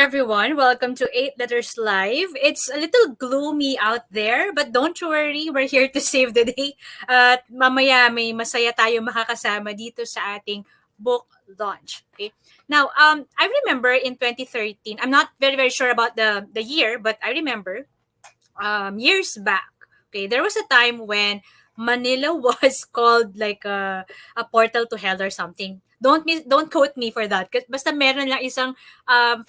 everyone. Welcome to Eight Letters Live. It's a little gloomy out there, but don't worry, we're here to save the day. At mamaya may masaya tayo makakasama dito sa ating book launch. Okay. Now, I remember in 2013. I'm not very sure about the year, but I remember years back. Okay, there was a time when Manila was called like a portal to hell or something. Don't quote me for that. Kasi basta meron lang isang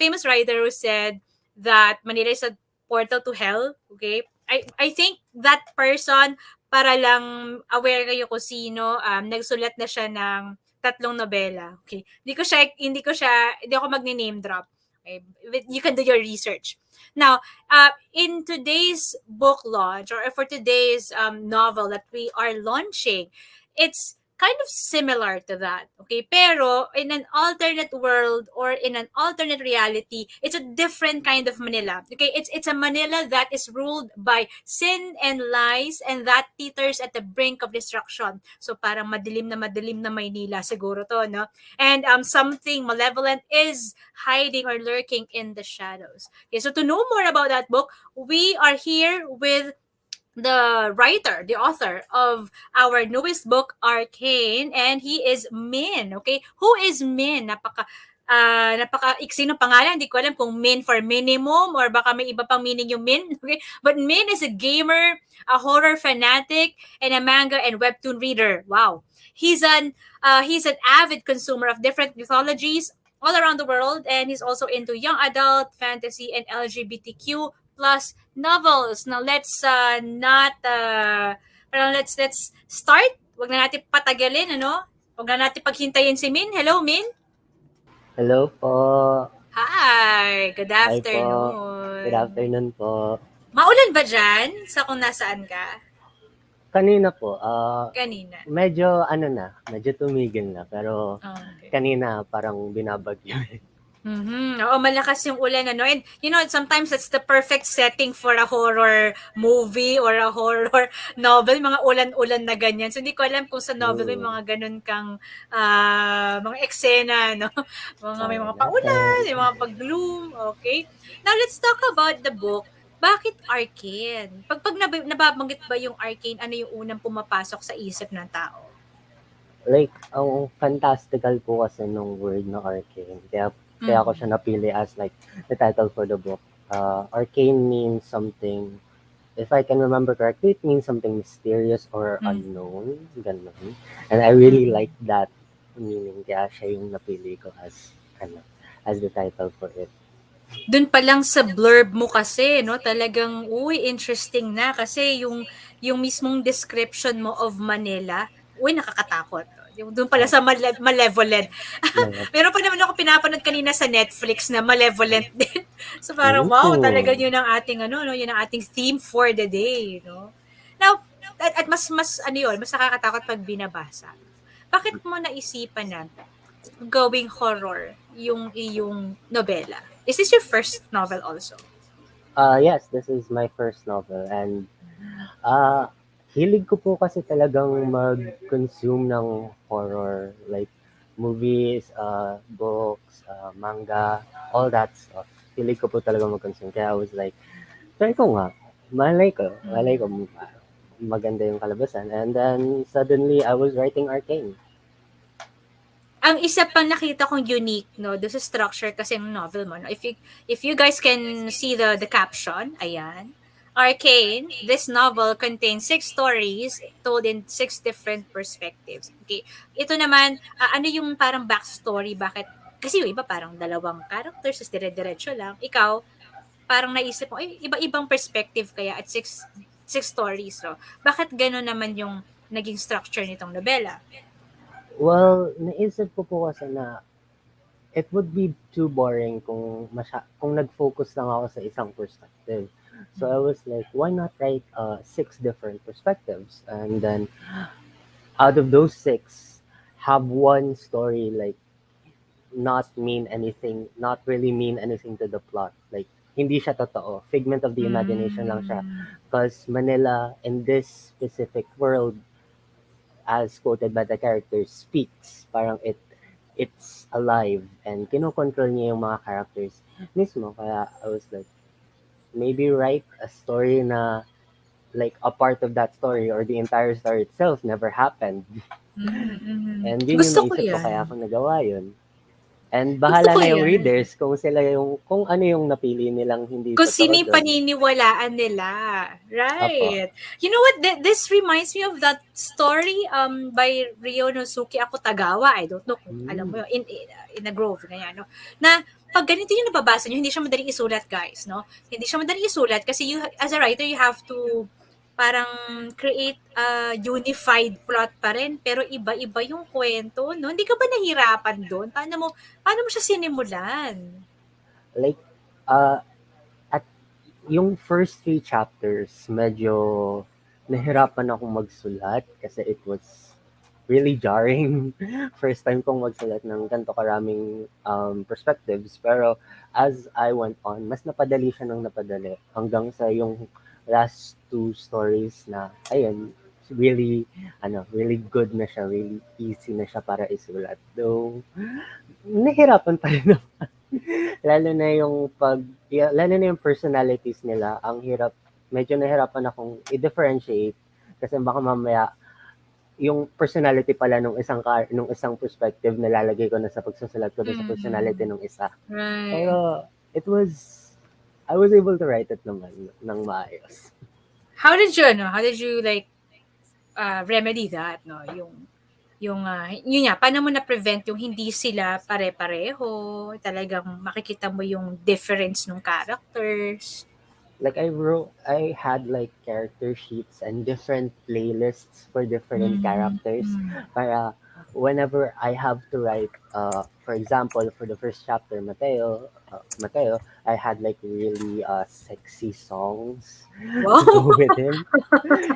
famous writer who said that Manila is a portal to hell. Okay, I think that person, para lang aware kayo kung sino, nagsulat na siya ng tatlong nobela. Okay, hindi ako magne-name drop. Okay, you can do your research. Now, in today's book launch, or for today's novel that we are launching, it's kind of similar to that. Okay, pero in an alternate world or in an alternate reality, it's a different kind of Manila. Okay, it's a Manila that is ruled by sin and lies, and that teeters at the brink of destruction. So parang madilim na Maynila siguro to, no? And something malevolent is hiding or lurking in the shadows. Okay, so to know more about that book, we are here with the writer, the author of our newest book, Arcane, and he is Min. Okay, who is Min? Napaka-iksi ng pangalan. Hindi ko alam kung Min for minimum or baka may iba pang meaning yung Min. Okay, but Min is a gamer, a horror fanatic, and a manga and webtoon reader. Wow, he's an avid consumer of different mythologies all around the world, and he's also into young adult, fantasy, and LGBTQ plus novels. Now let's start. Wag na natin patagalin, ano? Wag na natin paghintayin si Min. Hello, Min. Hello po. Hi. Good Hi po. Good afternoon. afternoon po. Maulan ba dyan sa kung nasaan ka? Kanina po, Kanina. medyo tumigil na. Pero Okay. kanina parang binabagyo. Oo, malakas yung ulan, ano? And, sometimes that's the perfect setting for a horror movie or a horror novel, mga ulan-ulan na ganyan. So, hindi ko alam kung sa novel may mga ganun kang mga eksena, no? May mga paulan, may mga pag-gloom, okay? Now, let's talk about the book. Bakit Arcane? Pag nababanggit ba yung Arcane, ano yung unang pumapasok sa isip ng tao? Like, ang fantastical po kasi nung word na arcane. Kaya ako siya napili as like the title for the book. Arcane means something, if I can remember correctly, it means something mysterious or unknown. Ganun. And I really like that meaning. Kaya siya yung napili ko as the title for it. Dun pa lang sa blurb mo kasi, no, talagang, interesting na. Kasi yung mismong description mo of Manila, nakakatakot. Yung dun pala sa malevolent. Meron pa naman ako pinapanood kanina sa Netflix na malevolent din. So parang, wow, talaga yun ang ating, yun ang ating theme for the day, no? Now, at mas mas nakakatakot pag binabasa. Bakit mo naisipan na going horror yung iyong nobela? Is this your first novel also? Yes, this is my first novel and hilig ko po kasi talagang mag-consume ng horror, like movies, books, manga, all that stuff. Hilig ko po talaga mag-consume. Kaya I was like, try ko nga. Malay ko, maganda yung kalabasan. And then suddenly I was writing Arcane. Ang isa pang nakita kong unique, no, do sa structure kasi ng novel mo, no? If you guys can see the caption, ayan. Arcane, this novel contains 6 stories told in 6 different perspectives. Okay. Ito naman, ano yung parang backstory, bakit? Kasi yung iba parang dalawang characters, dire-diretso lang. Ikaw, parang naisip mo, iba-ibang perspective kaya at 6 stories. So, bakit gano'n naman yung naging structure nitong nobela? Well, naisip ko po kasi na it would be too boring kung nag-focus lang ako sa isang perspective. So I was like, why not write 6 different perspectives? And then out of those 6, have one story like not really mean anything to the plot. Like, hindi siya totoo. Figment of the imagination lang siya. Because Manila, in this specific world, as quoted by the character, speaks. Parang it's alive and kinokontrol niya yung mga characters mismo. Kaya I was like, maybe write a story na like a part of that story or the entire story itself never happened. And yun yung Gusto ko naisip ko yan. kaya ako nagawa yun. And Gusto bahala ko na yung yan. readers kung sila yung, kung ano yung napili nilang hindi Kung totoo sino yung dun. paniniwalaan nila. Apo. Right. You know what? This reminds me of that story by Ryonosuke Akutagawa. I don't know kung alam mo Hmm. yun. In a Grove, ganyan, no? Na pag ganito yung nababasa nyo, hindi siya madaling isulat, guys, no? Hindi siya madaling isulat kasi you, as a writer, you have to parang create a unified plot pa rin, pero iba-iba yung kwento, no? Hindi ka ba nahirapan doon? Paano mo siya sinimulan? Like, uh, at yung first three chapters, medyo nahirapan akong magsulat kasi it was really jarring. First time kong magsulat ng ganito karaming perspectives. Pero as I went on, mas napadali siya ng napadali hanggang sa yung last two stories na, ayun, really, really good na siya, really easy na siya para isulat. Though, nahirapan pa rin lalo na yung lalo na yung personalities nila, ang hirap, medyo nahirapan akong i-differentiate kasi baka mamaya yung personality pala nung isang perspective nalalagay ko na sa pagsusulat ko dun sa personality Mm, nung isa. right. Pero it was I was able to write it naman ng maayos. How did you like remedy that, no? Yun nga, paano mo na-prevent yung hindi sila pare-pareho, talagang makikita mo yung difference ng characters. Like I had like character sheets and different playlists for different Mm, characters mm, para whenever I have to write for example for the first chapter Mateo, I had like really sexy songs wow! to go with him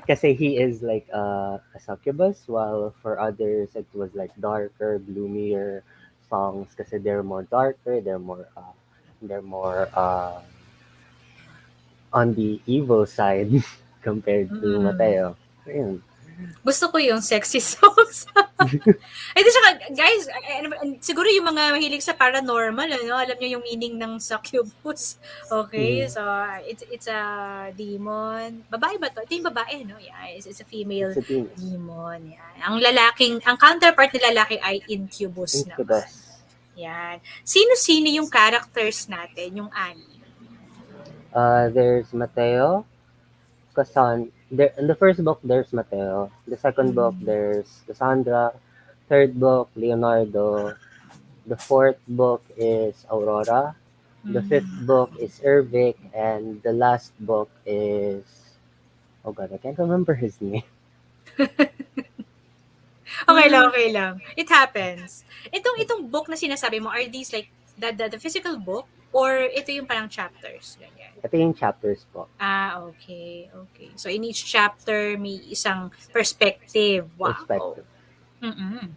kasi he is like a succubus while for others it was like darker gloomier songs kasi they're more darker, they're more on the evil side compared to Mm. Mateo. Ayun. Gusto ko yung sexy songs. Ay, di saka, guys, siguro yung mga mahilig sa paranormal, ano, alam niyo yung meaning ng succubus. Okay, Mm. so it's a demon. Babae ba to? Ito yung babae, no? Yeah, it's a female It's a penis. demon. Yan. Ang counterpart ng lalaki ay incubus naman. Incubus. Yan. Sino-sino yung characters natin, yung ani? There's Mateo, There, in the first book, there's Mateo. The second book, Mm. there's Cassandra. Third book, Leonardo. The fourth book is Aurora. The fifth Mm. book is Ervic. And the last book is... Oh God, I can't remember his name. Okay lang, okay lang. It happens. Itong book na sinasabi mo, are these like the physical book or ito yung parang chapters? Ganyan. Ito yung chapters po. Okay, okay. So in each chapter may isang perspective. Wow. Perspective. Mm.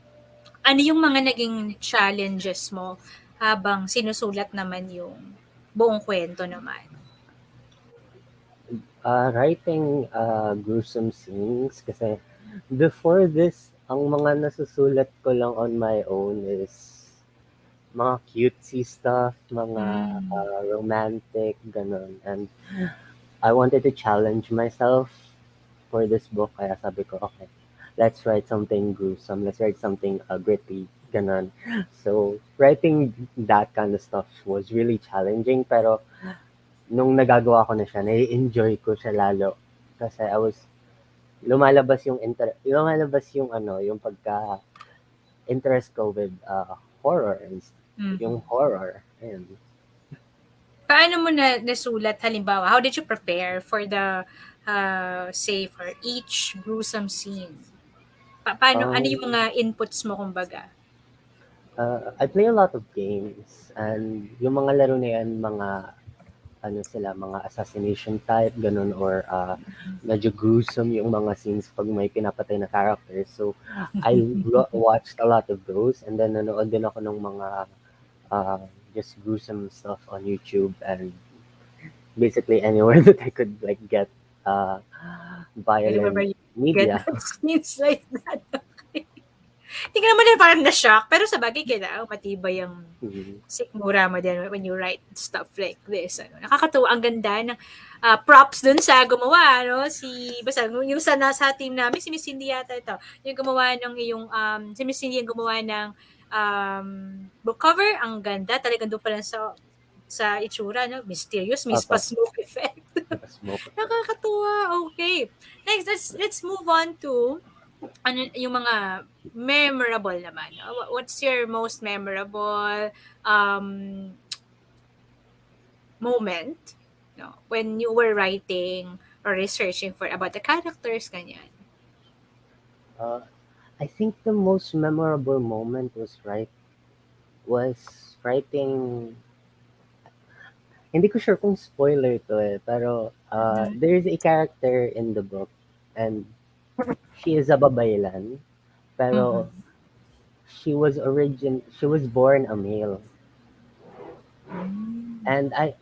Ano yung mga naging challenges mo habang sinusulat naman yung buong kwento naman? Writing gruesome scenes kasi before this, ang mga nasusulat ko lang on my own is mga cutesy stuff, mga Mm. romantic, ganun. And I wanted to challenge myself for this book, kaya sabi ko, okay, let's write something gruesome, let's write something gritty, ganun. So, writing that kind of stuff was really challenging, pero nung nagagawa ko na siya, nai-enjoy ko siya lalo. Kasi lumalabas yung yung pagka interest ko with horror and yung Mm. horror. Ayun. Paano mo na nasulat halimbawa? How did you prepare for the say for each gruesome scene? Paano ano yung Um, mga inputs mo kumbaga? I play a lot of games and yung mga laro na yan, mga assassination type, ganun, or medyo gruesome yung mga scenes pag may pinapatay na characters. So, watched a lot of those and then nanood din ako ng mga uh, just gruesome stuff on YouTube and basically anywhere that I could like get uh, I remember violent you get media. that scenes like that. Okay. Hindi ka naman din parang na-shock, pero sabagay kailangan matibay ang Mhm. sikmura mo din when you write stuff like this. Ano. Nakakatuwa, ang ganda ng props dun sa gumawa, no? Basta, yung sa team namin, si Miss Cindy yata ito, yung gumawa ng si Miss Cindy yung gumawa ng book cover, ang ganda, talagang doon pa lang sa itsura, no? Mysterious, Miss Opo, Pa-smoke effect. smoke effect. Nakakatuwa, okay. Next, let's move on to ano yung mga memorable naman. What's your most memorable um, moment no, when you were writing or researching for about the characters, ganyan? Uh, I think the most memorable moment was writing. Hindi ko sure kung spoiler to eh, pero there is a character in the book and she is a babaylan, pero Mm-hmm. she was born a male. And I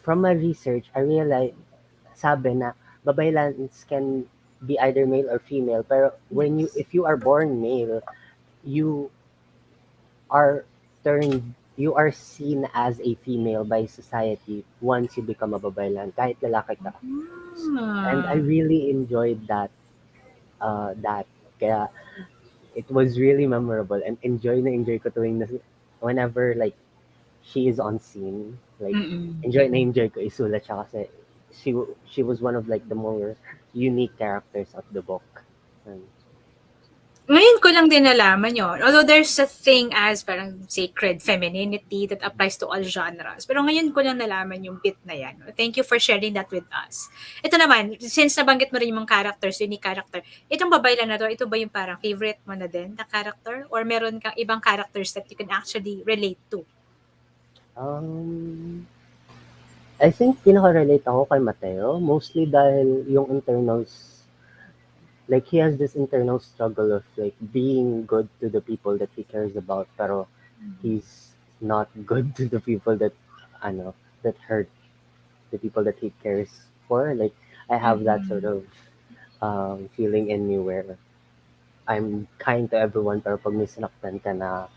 from my research I realized sabi na babaylans can be either male or female, pero when you Yes. if you are born male, you are you are seen as a female by society once you become a babaylan kahit lalaki ka. And I Ah. really enjoyed that kaya it was really memorable and enjoy ko tuwing whenever like she is on scene, like Mm-mm. enjoy ko isulat siya kasi she was one of like the more unique characters of the book. And, Ngayon ko lang din nalaman yun. Although there's a thing as parang sacred femininity that applies to all genres. Pero ngayon ko lang nalaman yung bit na yan. Thank you for sharing that with us. Ito naman, since nabanggit mo rin yung mga characters, unique character, itong babae lang na to, ito ba yung parang favorite mo na din na character? Or meron kang ibang characters that you can actually relate to? um, I think pinaka-relate ako kay Mateo, mostly dahil yung internals, like he has this internal struggle of like being good to the people that he cares about, pero he's not good to the people that, ano, that hurt the people that he cares for. Like, I have that sort Mm-mm. of feeling in me where I'm kind to everyone, pero pag may sinaktan ka na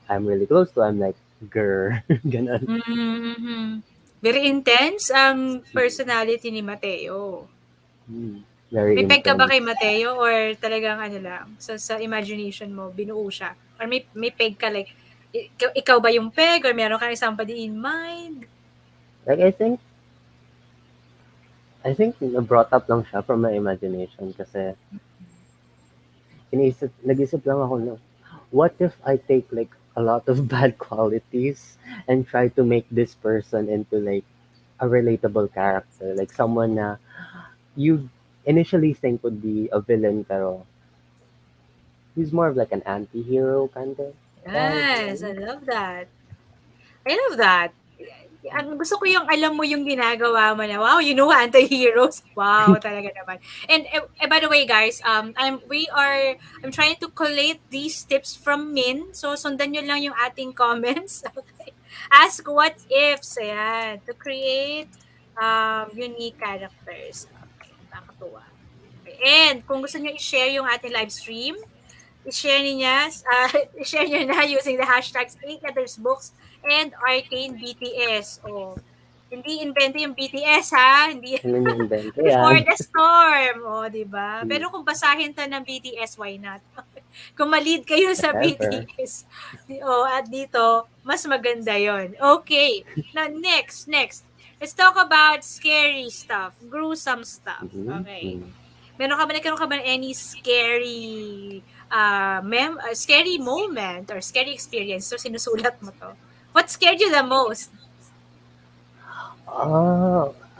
I'm really close to, I'm like, grr, ganun. Mm-hmm. Very intense ang personality ni Mateo. Mm, very May peg ka ba kay intense. Mateo or talagang ano lang, sa imagination mo binuo siya? Or may peg ka like ikaw ba yung peg or meron kang somebody in mind? Like, I think brought up lang siya from my imagination kasi nag-isip lang ako no, what if I take like a lot of bad qualities and try to make this person into like a relatable character, like someone na you initially think would be a villain pero he's more of like an anti-hero kind of guy. Yes, I love that. I love that. Ang gusto ko yung alam mo yung ginagawa mo na, wow, you know, anti-heroes. Wow, talaga naman. And by the way, guys, I'm trying to collate these tips from Min. So, sundan nyo lang yung ating comments. Okay. Ask what ifs, ayan, to create unique characters. Okay, nakakatuwa. Okay. And kung gusto nyo i-share yung ating live stream, i-share niya, i-share niyo na using the hashtags 8letters and Arcane BTS. Oh, hindi invento yung BTS ha, hindi Ano niya invento Before yan? the Storm. Oh, 'di ba? Hmm, Pero kung basahin 'to ng BTS, why not? Kung ma-lead kayo sa whatever. BTS, at dito, mas maganda 'yon. Okay. Now, next. Let's talk about scary stuff, gruesome stuff. Mhm, Okay. mm. Nagkaroon ka ba ng any scary moment or scary experience? So, sinusulat mo to. What scared you the most?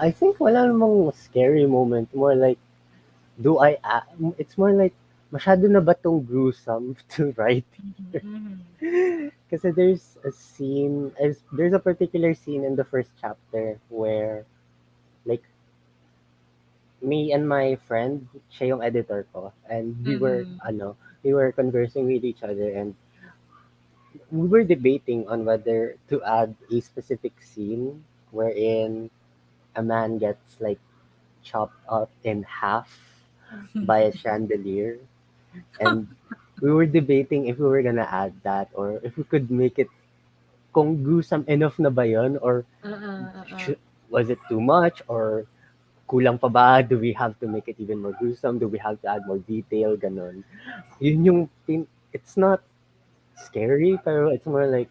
I think wala namang scary moment. More like, it's more like, masyado na ba tong gruesome to write? Mm-hmm. Kasi there's a particular scene in the first chapter where, like, me and my friend, siya yung editor ko, and Mm-hmm. we were conversing with each other, and we were debating on whether to add a specific scene wherein a man gets like chopped up in half by a chandelier, and we were debating if we were gonna add that or if we could make it kung gruesome enough na ba yun or Oo. sh- was it too much or kulang pa ba? Do we have to make it even more gruesome? Do we have to add more detail? Ganon. Yun yung it's not scary pero it's more like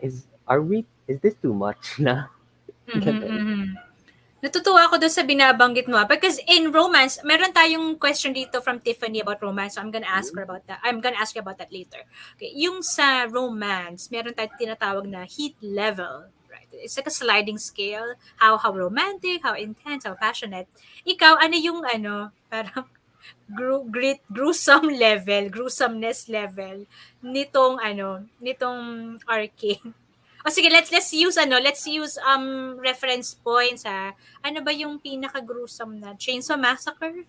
is this too much na? Mhm, Ganon. mhm. Natutuwa ako dun sa binabanggit mo, because in romance, meron tayong question dito from Tiffany about romance. So I'm gonna ask her about that. I'm gonna ask you about that later. Okay, yung sa romance, meron tayong tinatawag na heat level. Right? It's like a sliding scale. How romantic, how intense, how passionate. Ikaw, ano yung parang gruesome level, gruesomeness level nitong Arcane. O sige, let's use let's use reference points ha. Ano ba yung pinaka gruesome na Chainsaw Massacre?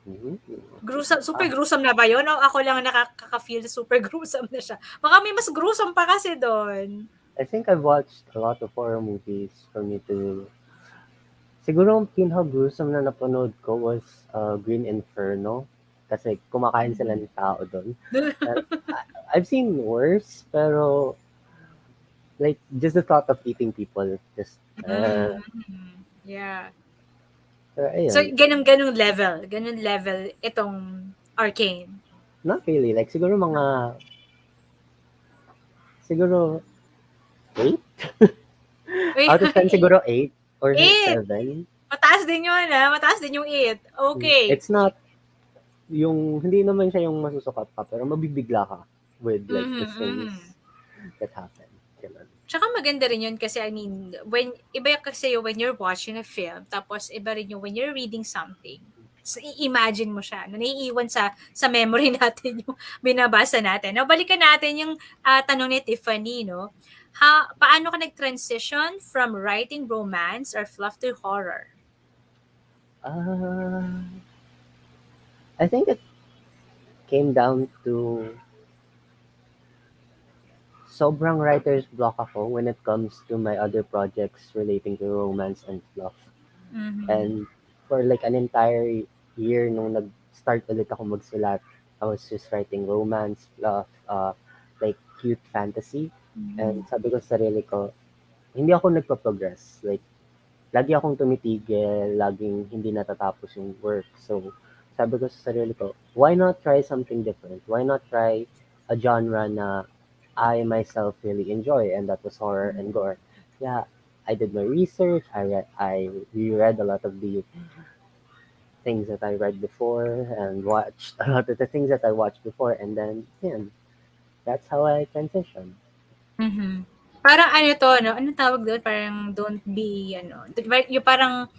Mhm. Gruesome, super Ah, gruesome na ba 'yon? O ako lang nakaka-feel super gruesome na siya? Baka may mas gruesome pa kasi doon. I think I've watched a lot of horror movies for me to siguro ang pinaka-gruesome na napanood ko was Green Inferno kasi kumakain sila Mhm. ng tao doon. I've seen worse pero like just the thought of eating people just Mhm. Yeah. pero So ayun, ganung level itong Arcane. not really like siguro 8 Uy, out of 10 siguro 8 or 8. 7. Mataas din 'yun, mataas din yung 8. Okay. It's not yung hindi naman siya yung masusukat ka pero mabibigla ka with like the Mhm, things mhm. that happen. Ganun. Tsaka maganda rin 'yun kasi I mean, when iba kasi yung when you're watching a film, tapos iba rin yung when you're reading something. So, i-imagine mo siya, na naiiwan sa memory natin yung binabasa natin. Now, balikan natin yung tanong ni Tiffany, no? Paano ka nag-transition from writing romance or fluff to horror? Uh, I think it came down to sobrang writer's block ako when it comes to my other projects relating to romance and fluff. Mhm. And for like an entire year nung nag-start ulit ako magsulat, I was just writing romance, fluff, like cute fantasy. And Mhm. sabi ko sa sarili ko, hindi ako nagpa-progress. Like, lagi akong tumitigil, laging hindi natatapos yung work. So, sabi ko sa sarili ko, why not try something different? Why not try a genre na I myself really enjoy, and that was horror and gore. Yeah, I did my research. I reread a lot of the things that I read before and watched a lot of the things that I watched before, and then yeah, that's how I transitioned. Mhm. Parang ano 'to 'no, anong tawag dun, parang don't be yung parang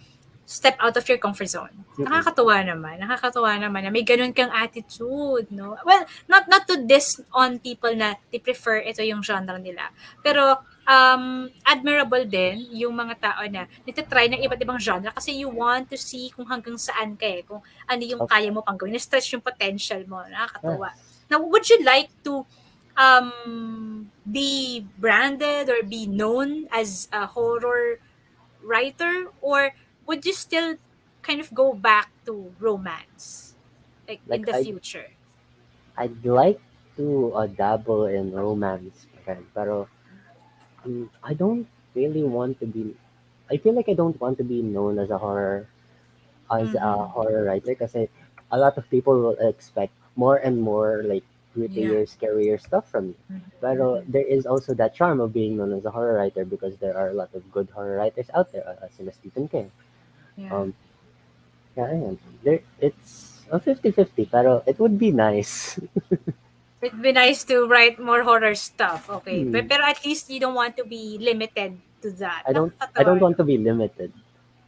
step out of your comfort zone. Mm-mm. Nakakatuwa naman na may gano'n kang attitude 'no. Well, not to diss on people na they prefer ito yung genre nila, pero, admirable din yung mga tao na nagta-try ng iba't ibang genre kasi you want to see kung hanggang saan ka, kung ano yung Of kaya mo pang gawin, na-stretch yung potential mo, nakakatuwa. yes, Now, would you like to be branded or be known as a horror writer, or would you still kind of go back to romance like in like the future? I'd like to dabble in romance, okay, pero I don't really want to be. I feel like I don't want to be known as a Mm-hmm. horror writer kasi a lot of people will expect more and more like Yeah. grittier, scarier stuff from me. Pero Mm-hmm. there is also that charm of being known as a horror writer because there are a lot of good horror writers out there, sila Stephen King. Yeah. Um, yeah, ayan. It's a 50-50, pero it would be nice. It'd be nice to write more horror stuff. Okay. Hmm. Pero at least you don't want to be limited to that. I Nakakatawa, don't want no? to be limited.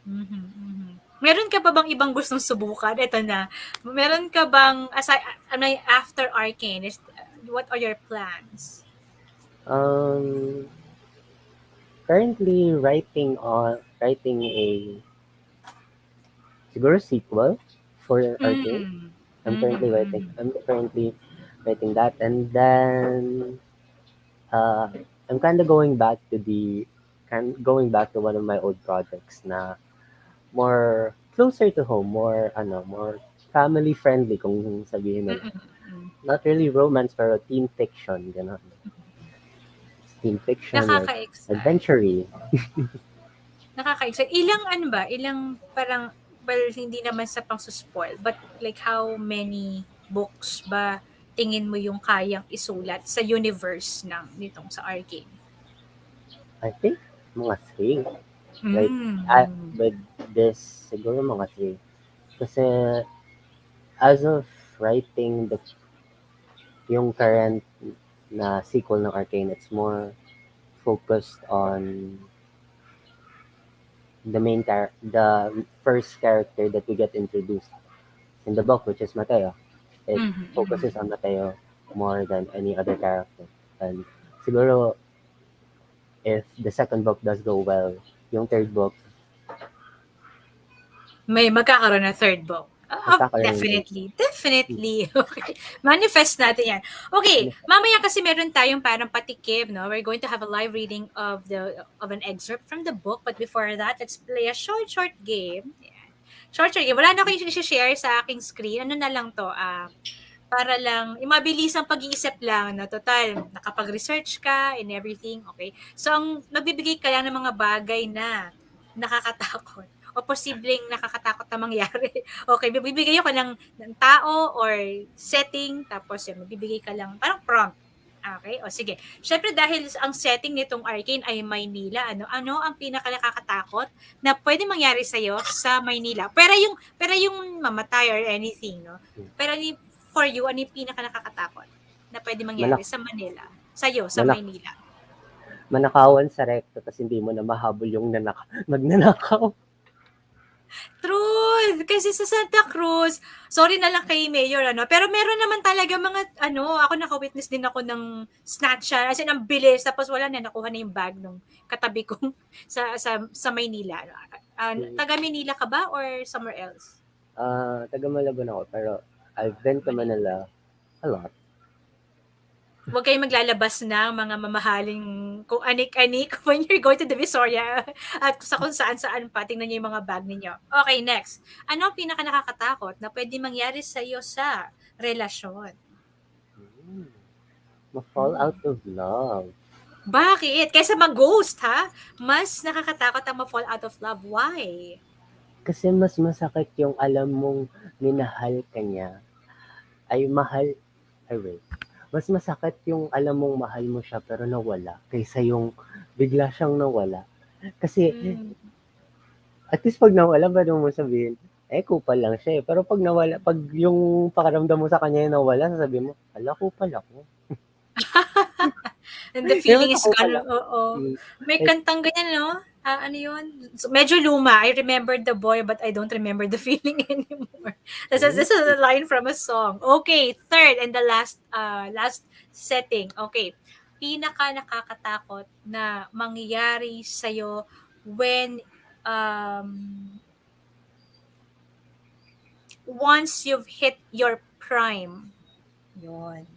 Mhm, mhm. Meron ka pa bang ibang gustong subukan? Ito na. Meron ka bang aside after Arcane what are your plans? Um, currently writing a siguro sequel for Arcane. Mm. Mhm, mhm. I'm currently writing that, and then uh, I'm kind of going back to one of my old projects na more closer to home, more family friendly kung sabihin nila. Mm. not really romance, pero teen fiction, gano'n. Teen fiction, like Nakaka-excite. adventure. Nakaka-excite. Ilang ano ba, ilang parang, well, hindi naman sa pang-spoil, but like how many books ba tingin mo yung kayang isulat sa universe ng nitong sa Arcane? I think mga three. Like, Mm. with this, siguro mga three. Kasi as of writing yung current na sequel ng Arcane, it's more focused on the first character that we get introduced in the book, which is Mateo. It Mhm, focuses mhm. on Mateo more than any other character. And siguro, if the second book does go well, yung third book, May magkakaroon ng third book. magkakaroon yung third book. Definitely. Definitely. Okay. Manifest natin yan. Okay, Ano, mamaya kasi meron tayong parang patikim, no? We're going to have a live reading of an excerpt from the book. But before that, let's play a short game. Yan. Short game. Wala na akong i-share sa aking screen. Ano na lang to? Para lang, yung mabilisang pag-iisip lang, no? Total, nakapag-research ka and everything, okay? So, ang magbibigay ka lang ng mga bagay na nakakatakot o posibleng nakakatakot na mangyari. Okay, bibigay ko ng tao or setting, tapos yun, magbibigay ka lang, parang prompt. Okay, o sige. Siyempre dahil ang setting nitong Arcane ay Maynila, ano ang pinaka nakakatakot na pwede mangyari sa sa Maynila? Pero yung mamatay or anything, no? Pero for you, ano yung pinaka nakakatakot na pwede mangyari manak sa Manila? Sa'yo, sa manak Maynila? manakawan sa recto tapos hindi mo na mahabol yung magnanakaw. Truth! Kasi sa Santa Cruz, sorry na lang kay Mayor, pero meron naman talaga mga, ako naka-witness din ako ng snatch siya, as in, ang bilis, tapos wala na, nakuha na yung bag nung katabi kong sa Maynila. Taga Maynila ka ba or somewhere else? Taga Malabon ako, pero I've been to Manila. Manila a lot. Huwag kayong maglalabas ng mga mamahaling kung anik-anik when you're going to the Visoria at sa kung saan-saan pa. Tingnan niyo yung mga bag ninyo. Okay, next. Ano ang pinaka nakakatakot na pwede mangyari sa iyo sa relasyon? Hmm, ma-fall Hmm. out of love. Bakit? Kaysa mag-ghost, ha? Mas nakakatakot ang ma-fall out of love. Why? Kasi mas masakit yung alam mong minahal ka niya. Ay mahal, ay wait. Mas masakit yung alam mong mahal mo siya pero nawala kaysa yung bigla siyang nawala. Kasi Hmm. at least 'pag nawala puwede mong sabihin, eh, kupal lang siya, eh. Pero 'pag nawala 'pag yung pakiramdam mo sa kanya yung nawala sasabihin mo, "Hala, kupal ako." And the Yung feeling sa is kupal gone. ako. Oo. Hmm, May like, kantang ganyan, no? Ano yun? So, medyo luma. I remember the boy, but I don't remember the feeling anymore. This is a line from a song. Okay, third and the last setting. Okay. Pinaka nakakatakot na mangyayari sa'yo when once you've hit your prime. Yun.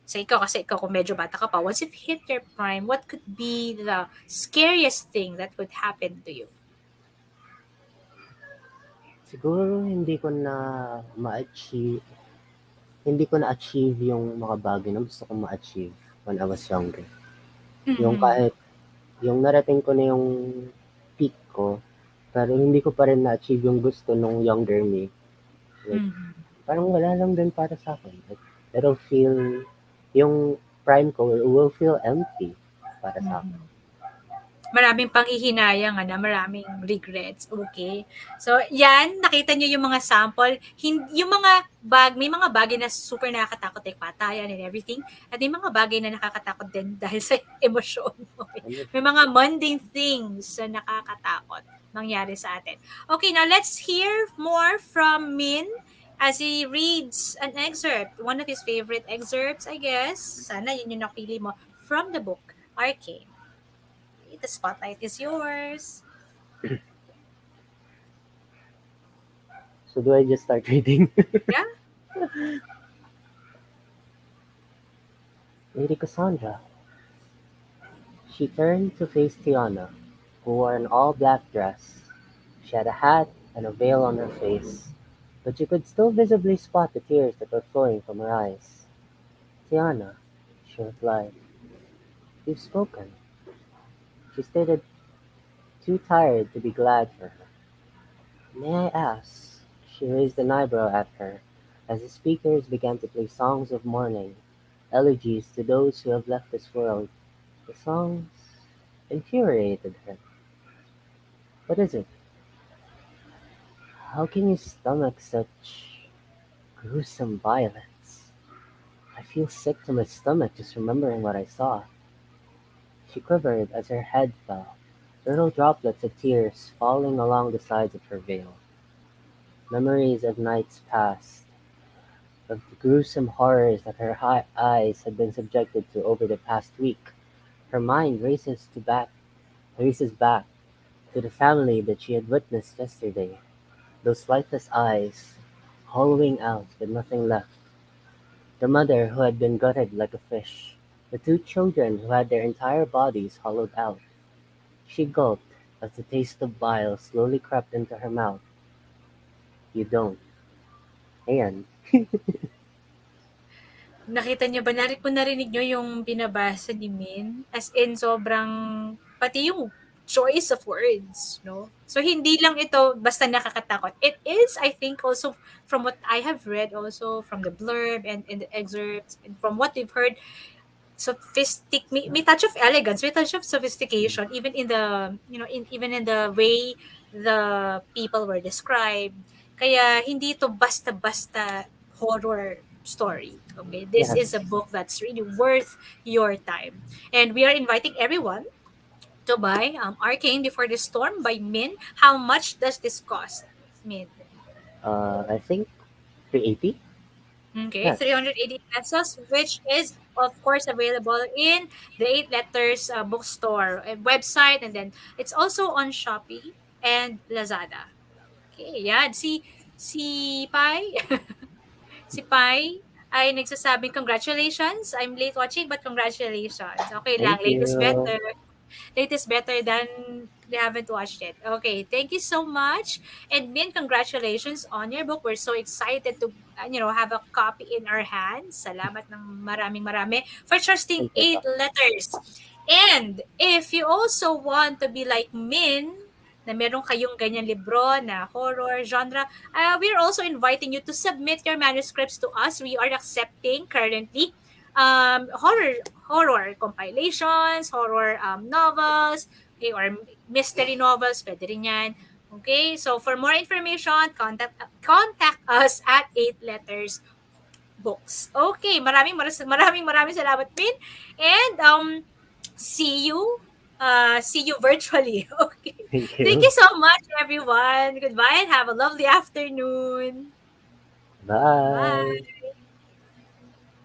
Sa ikaw, kasi ikaw kung medyo bata ka pa, once you've hit your prime, what could be the scariest thing that could happen to you? siguro hindi ko na-achieve yung mga bagay na gusto kong ma-achieve when I was younger. Yung Mhm. kahit yung narating ko na yung peak ko, pero hindi ko pa rin na-achieve yung gusto nung younger me. Like, Mhm. parang wala lang din para sa'kin. Like, it'll feel yung prime ko will feel empty para sa'kin. Mhm. Maraming panghihinayang, maraming regrets, okay. So, yan, nakita niyo yung mga sample, yung mga may mga bagay na super nakakatakot, like patayan and everything, at may mga bagay na nakakatakot din dahil sa emosyon, okay. Ano, May mga mundane things na nakakatakot mangyari sa atin. Okay, now let's hear more from Min as he reads an excerpt, one of his favorite excerpts, I guess. Sana yun yung napili mo from the book, Arcane. The spotlight is yours. so do I just start reading? Yeah. Lady Cassandra. She turned to face Tiana, who wore an all-black dress. She had a hat and a veil on her face. but you could still visibly spot the tears that were flowing from her eyes. Tiana, she replied, you've spoken. She stated, too tired to be glad for her. May I ask? She raised an eyebrow at her as the speakers began to play songs of mourning, elegies to those who have left this world. The songs infuriated her. What is it? How can you stomach such gruesome violence? I feel sick to my stomach just remembering what I saw. She quivered as her head fell, little droplets of tears falling along the sides of her veil. Memories of nights past, of the gruesome horrors that her eyes had been subjected to over the past week. Her mind races back to the family that she had witnessed yesterday. Those lifeless eyes, hollowing out with nothing left. The mother who had been gutted like a fish. The two children who had their entire bodies hollowed out. She gulped as the taste of bile slowly crept into her mouth. You don't. And Nakita niyo ba, kung narinig niyo yung binabasa ni Min, as in sobrang, pati yung choice of words, no? So, hindi lang ito basta nakakatakot. It is, I think, also from what I have read also from the blurb and the excerpts and from what we've heard, may touch of elegance, may touch of sophistication, even in the, even in the way the people were described. Kaya hindi to basta-basta horror story. Okay, this is a yes, book that's really worth your time, and we are inviting everyone to buy Arcane Before the Storm by Min. How much does this cost, Min? I think 380? Okay, Yes. 380 pesos, which is of course available in the Eight Letters bookstore website, and then it's also on Shopee and Lazada. Okay, yeah. Si Pai, si Pai ay nagsasabing congratulations. I'm late watching but congratulations. Okay lang, Thank late is you. better. It is better than they haven't watched it. Okay, thank you so much. And Min, congratulations on your book. We're so excited to have a copy in our hands. Salamat ng marami for trusting Thank you eight po. letters. And if you also want to be like Min, na meron kayong ganyan libro na horror genre, we're also inviting you to submit your manuscripts to us. We are accepting currently horror compilations, horror novels, okay, or mystery novels, pwede rin yan. Okay, so for more information, contact us at 8 letters books. Okay, maraming salamat, Min. And see you virtually. Okay. Thank Thank you. you so much, everyone. Goodbye and have a lovely afternoon. Bye. Bye.